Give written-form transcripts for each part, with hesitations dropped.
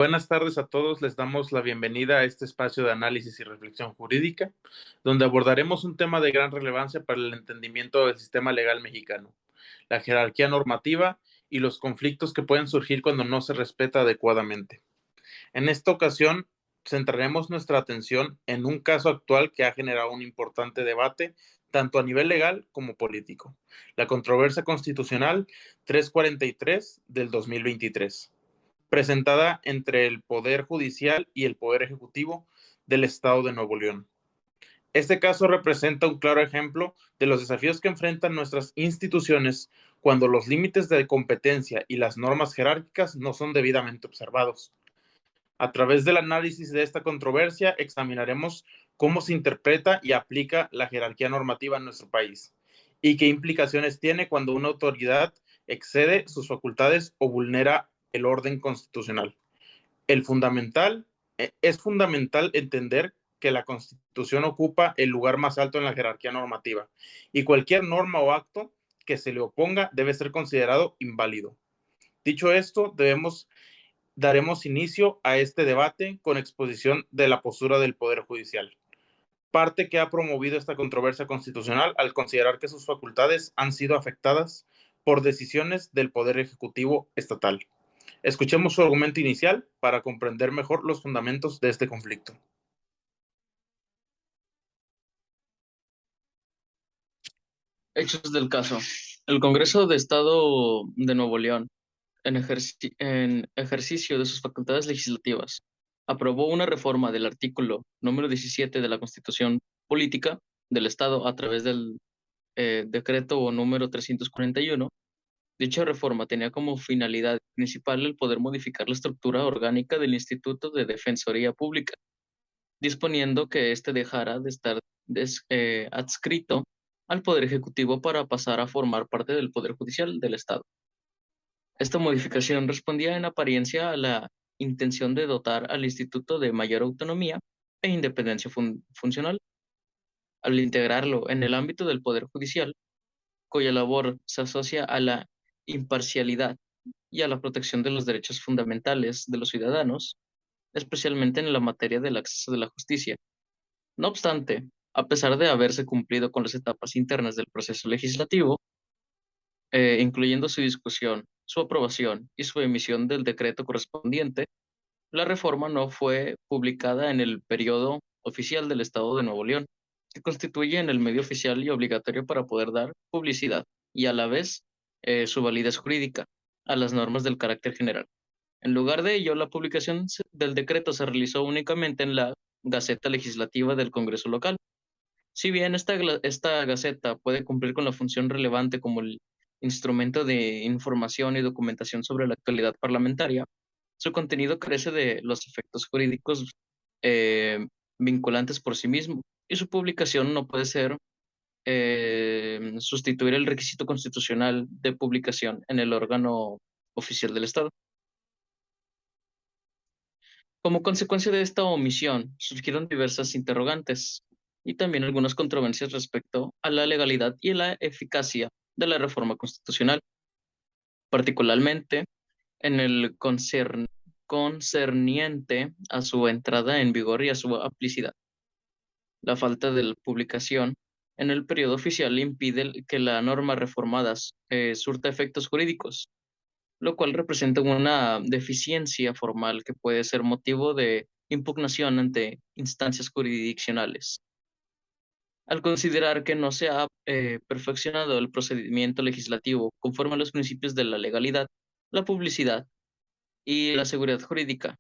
Buenas tardes a todos, les damos la bienvenida a este espacio de análisis y reflexión jurídica, donde abordaremos un tema de gran relevancia para el entendimiento del sistema legal mexicano, la jerarquía normativa y los conflictos que pueden surgir cuando no se respeta adecuadamente. En esta ocasión, centraremos nuestra atención en un caso actual que ha generado un importante debate, tanto a nivel legal como político, la controversia constitucional 343 del 2023, presentada entre el Poder Judicial y el Poder Ejecutivo del Estado de Nuevo León. Este caso representa un claro ejemplo de los desafíos que enfrentan nuestras instituciones cuando los límites de competencia y las normas jerárquicas no son debidamente observados. A través del análisis de esta controversia, examinaremos cómo se interpreta y aplica la jerarquía normativa en nuestro país y qué implicaciones tiene cuando una autoridad excede sus facultades o vulnera el orden constitucional. Es fundamental entender que la Constitución ocupa el lugar más alto en la jerarquía normativa y cualquier norma o acto que se le oponga debe ser considerado inválido. Dicho esto, daremos inicio a este debate con exposición de la postura del Poder Judicial, parte que ha promovido esta controversia constitucional al considerar que sus facultades han sido afectadas por decisiones del Poder Ejecutivo estatal. Escuchemos su argumento inicial para comprender mejor los fundamentos de este conflicto. Hechos del caso. El Congreso de Estado de Nuevo León, en ejercicio de sus facultades legislativas, aprobó una reforma del artículo número 17 de la Constitución Política del Estado a través del decreto número 341. Dicha reforma tenía como finalidad principal el poder modificar la estructura orgánica del Instituto de Defensoría Pública, disponiendo que éste dejara de estar adscrito al Poder Ejecutivo para pasar a formar parte del Poder Judicial del Estado. Esta modificación respondía en apariencia a la intención de dotar al instituto de mayor autonomía e independencia funcional, al integrarlo en el ámbito del Poder Judicial, cuya labor se asocia a la imparcialidad y a la protección de los derechos fundamentales de los ciudadanos, especialmente en la materia del acceso de la justicia. No obstante, a pesar de haberse cumplido con las etapas internas del proceso legislativo, incluyendo su discusión, su aprobación y su emisión del decreto correspondiente, la reforma no fue publicada en el periodo oficial del Estado de Nuevo León, que constituye en el medio oficial y obligatorio para poder dar publicidad y a la vez su validez jurídica a las normas del carácter general. En lugar de ello, la publicación del decreto se realizó únicamente en la Gaceta Legislativa del Congreso local. Si bien esta Gaceta puede cumplir con la función relevante como el instrumento de información y documentación sobre la actualidad parlamentaria, su contenido carece de los efectos jurídicos eh, vinculantes por sí mismo, y su publicación no puede ser sustituir el requisito constitucional de publicación en el órgano oficial del Estado. Como consecuencia de esta omisión, surgieron diversas interrogantes y también algunas controversias respecto a la legalidad y la eficacia de la reforma constitucional, particularmente en el concerniente a su entrada en vigor y a su aplicidad. La falta de la publicación en el periodo oficial impide que la norma reformada surta efectos jurídicos, lo cual representa una deficiencia formal que puede ser motivo de impugnación ante instancias jurisdiccionales. Al considerar que no se ha perfeccionado el procedimiento legislativo conforme a los principios de la legalidad, la publicidad y la seguridad jurídica.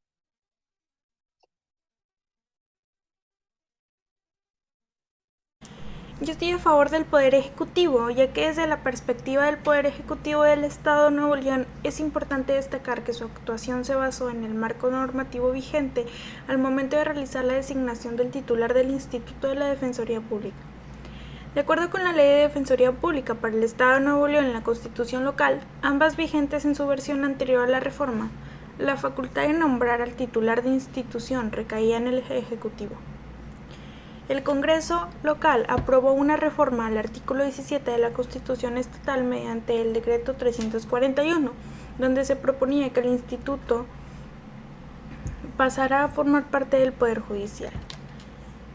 Yo estoy a favor del Poder Ejecutivo, ya que desde la perspectiva del Poder Ejecutivo del Estado de Nuevo León es importante destacar que su actuación se basó en el marco normativo vigente al momento de realizar la designación del titular del Instituto de la Defensoría Pública. De acuerdo con la Ley de Defensoría Pública para el Estado de Nuevo León y la Constitución local, ambas vigentes en su versión anterior a la reforma, la facultad de nombrar al titular de institución recaía en el Ejecutivo. El Congreso local aprobó una reforma al artículo 17 de la Constitución estatal mediante el decreto 341, donde se proponía que el Instituto pasará a formar parte del Poder Judicial.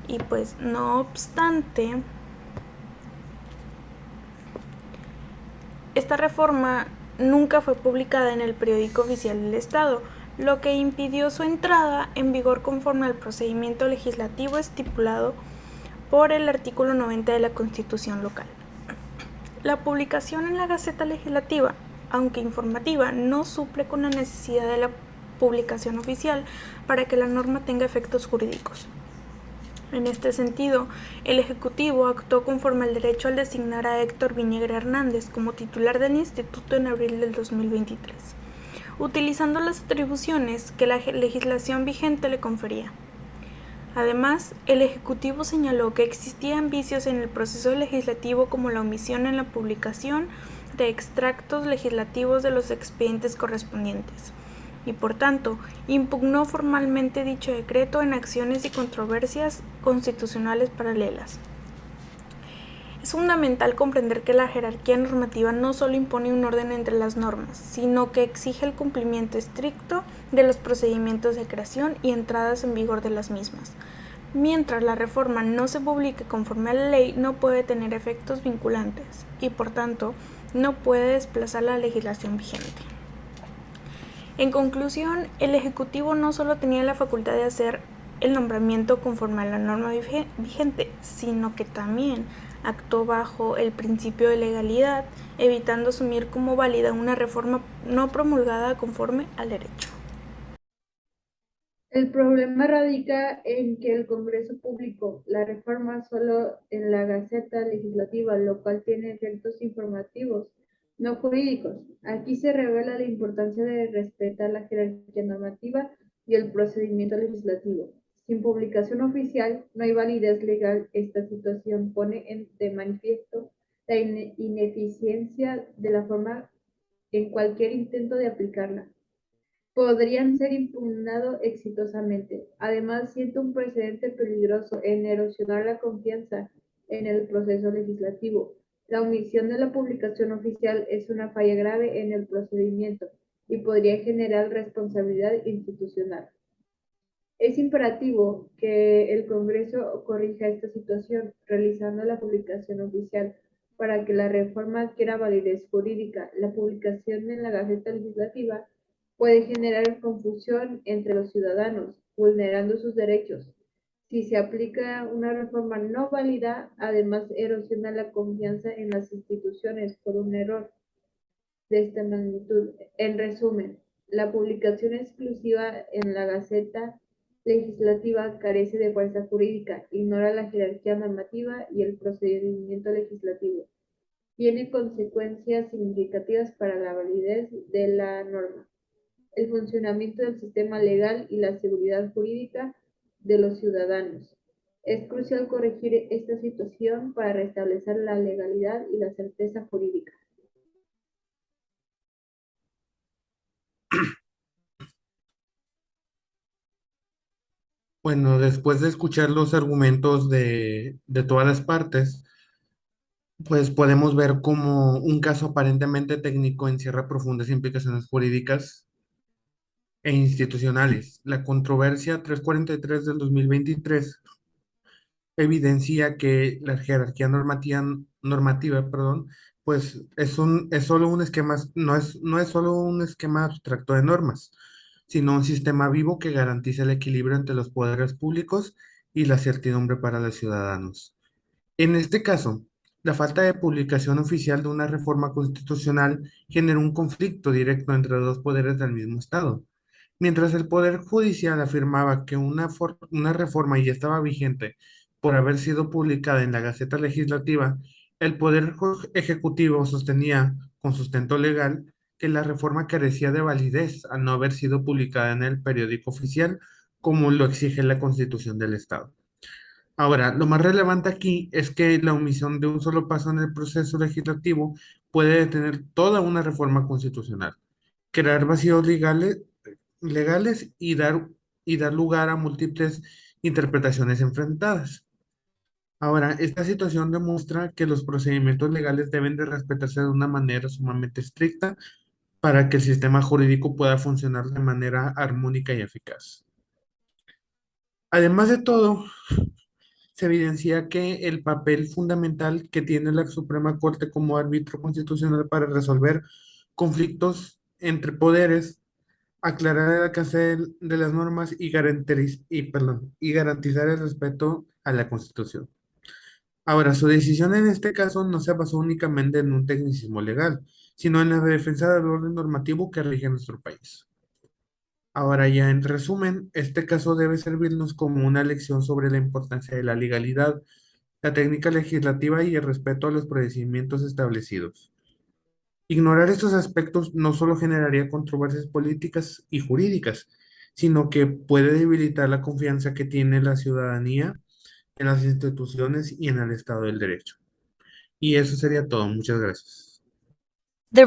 Y pues no obstante, esta reforma nunca fue publicada en el periódico oficial del Estado, lo que impidió su entrada en vigor conforme al procedimiento legislativo estipulado por el artículo 90 de la Constitución local. La publicación en la Gaceta Legislativa, aunque informativa, no suple con la necesidad de la publicación oficial para que la norma tenga efectos jurídicos. En este sentido, el Ejecutivo actuó conforme al derecho al designar a Héctor Viniegra Hernández como titular del Instituto en abril del 2023, utilizando las atribuciones que la legislación vigente le confería. Además, el Ejecutivo señaló que existían vicios en el proceso legislativo como la omisión en la publicación de extractos legislativos de los expedientes correspondientes, y por tanto, impugnó formalmente dicho decreto en acciones y controversias constitucionales paralelas. Es fundamental comprender que la jerarquía normativa no solo impone un orden entre las normas, sino que exige el cumplimiento estricto de los procedimientos de creación y entradas en vigor de las mismas. Mientras la reforma no se publique conforme a la ley, no puede tener efectos vinculantes y, por tanto, no puede desplazar la legislación vigente. En conclusión, el Ejecutivo no solo tenía la facultad de hacer el nombramiento conforme a la norma vigente, sino que también actuó bajo el principio de legalidad, evitando asumir como válida una reforma no promulgada conforme al derecho. El problema radica en que el Congreso publicó la reforma solo en la Gaceta Legislativa, lo cual tiene efectos informativos, no jurídicos. Aquí se revela la importancia de respetar la jerarquía normativa y el procedimiento legislativo. Sin publicación oficial, no hay validez legal. Esta situación pone de manifiesto la ineficiencia de la forma en cualquier intento de aplicarla. Podrían ser impugnados exitosamente. Además, siento un precedente peligroso en erosionar la confianza en el proceso legislativo. La omisión de la publicación oficial es una falla grave en el procedimiento y podría generar responsabilidad institucional. Es imperativo que el Congreso corrija esta situación, realizando la publicación oficial para que la reforma adquiera validez jurídica. La publicación en la Gaceta Legislativa puede generar confusión entre los ciudadanos, vulnerando sus derechos. Si se aplica una reforma no válida, además erosiona la confianza en las instituciones por un error de esta magnitud. En resumen, la publicación exclusiva en la Gaceta Legislativa carece de fuerza jurídica, ignora la jerarquía normativa y el procedimiento legislativo. Tiene consecuencias significativas para la validez de la norma, el funcionamiento del sistema legal y la seguridad jurídica de los ciudadanos. Es crucial corregir esta situación para restablecer la legalidad y la certeza jurídica. Bueno, después de escuchar los argumentos de todas las partes, pues podemos ver cómo un caso aparentemente técnico encierra profundas implicaciones jurídicas e institucionales. La controversia 343 del 2023 evidencia que la jerarquía normativa, perdón, pues es solo un esquema, no es solo un esquema abstracto de normas, sino un sistema vivo que garantiza el equilibrio entre los poderes públicos y la certidumbre para los ciudadanos. En este caso, la falta de publicación oficial de una reforma constitucional generó un conflicto directo entre los dos poderes del mismo Estado. Mientras el Poder Judicial afirmaba que una reforma ya estaba vigente por haber sido publicada en la Gaceta Legislativa, el Ejecutivo sostenía, con sustento legal, que la reforma carecía de validez al no haber sido publicada en el periódico oficial, como lo exige la Constitución del Estado. Ahora, lo más relevante aquí es que la omisión de un solo paso en el proceso legislativo puede detener toda una reforma constitucional, crear vacíos legales y dar lugar a múltiples interpretaciones enfrentadas. Ahora, esta situación demuestra que los procedimientos legales deben de respetarse de una manera sumamente estricta para que el sistema jurídico pueda funcionar de manera armónica y eficaz. Además de todo, se evidencia que el papel fundamental que tiene la Suprema Corte como árbitro constitucional para resolver conflictos entre poderes, aclarar el alcance de las normas y garantizar el respeto a la Constitución. Ahora, su decisión en este caso no se basó únicamente en un tecnicismo legal, sino en la defensa del orden normativo que rige nuestro país. Ahora ya en resumen, este caso debe servirnos como una lección sobre la importancia de la legalidad, la técnica legislativa y el respeto a los procedimientos establecidos. Ignorar estos aspectos no solo generaría controversias políticas y jurídicas, sino que puede debilitar la confianza que tiene la ciudadanía en las instituciones y en el Estado del Derecho. Y eso sería todo. Muchas gracias. The